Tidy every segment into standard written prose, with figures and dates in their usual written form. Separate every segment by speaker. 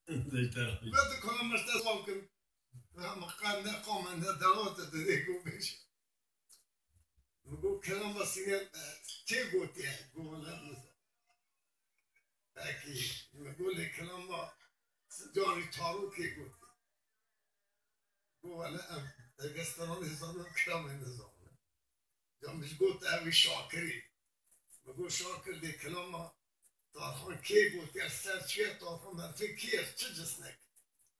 Speaker 1: بدك كنا مستسلمكم مقام قوم عند دلوت تدريكو بيش نقول كلام بسيط تيجو تيجو لا أكيد نقول لك كلام ما جاري تارو كيجو هو لا أجستنا نظام كلام النظام جام مش قلت أبي شاكري بقول شاكر لي كلام ما طارخون كيجو تيرسل شيء طارخون ما فكر تجسنك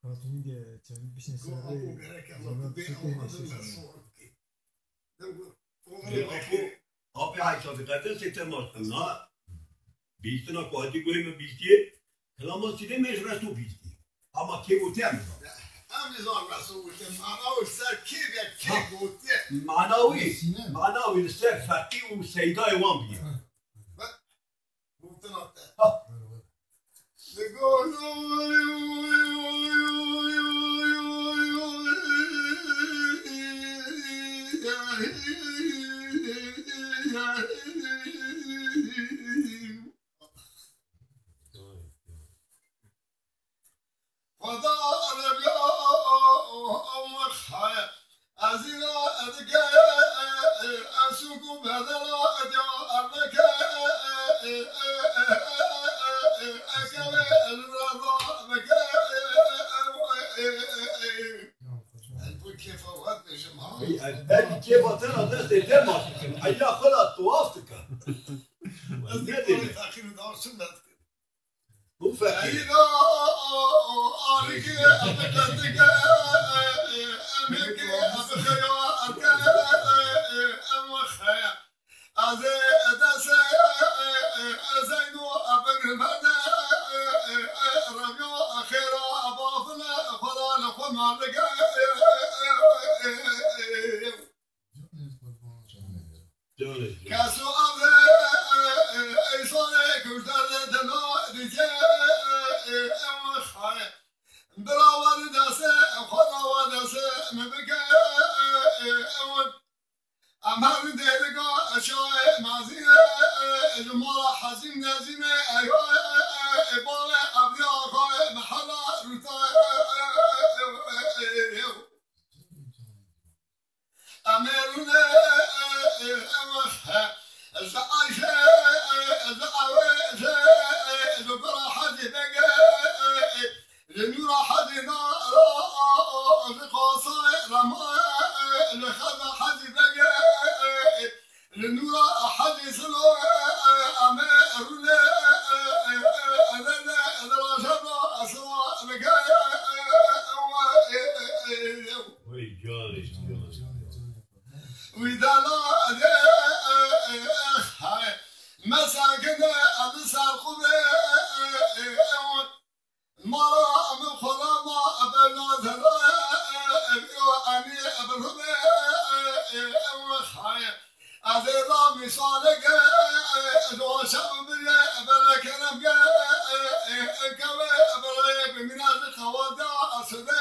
Speaker 2: Hatun ge çabuk bir şey
Speaker 3: Abi hakikaten c'était maintenant. Bilsene kohati koyma bildi. Kelaması da mecrasu bildi. Ama kevotem.
Speaker 1: Amizon rasul manavi ser keve kevote.
Speaker 3: Manavi ser fakir u seyda evan biye.
Speaker 1: Bu tarafta. The gold.
Speaker 3: Ben ki vatan adı dedi masum. Allah kala tuhaftık.
Speaker 1: Ne dedi? Takimi davsın da.
Speaker 3: Bu fakir.
Speaker 1: İla arike atakatike emeke atakaya arka emkhaya az edase azayno abgmana rabyo akhira abafna falan khamalga كاسو أبدا إيصالي كرتان دنا ديجا خايا براوان داسة خلاوان داسة مبكا أمهر ديرقا أشاي مازية جمالة حزين نازمة إبالة أبدا خايا محلا رتا أميرنا الزعايشة الزعاويشة البرا حدي بقى لنورا حدي نارا القاصي رما الخذا حدي بقى لنورا حدي سلو أميرنا أنا رجبنا أسوا بقى وإذا لا مساكن أبصر قبل مرا من خلما أبنا ذرا أني أبرهم خايا أذرا مثالك دوشة من أبلك نبقى كوي أبلك من هذا خودا أصدق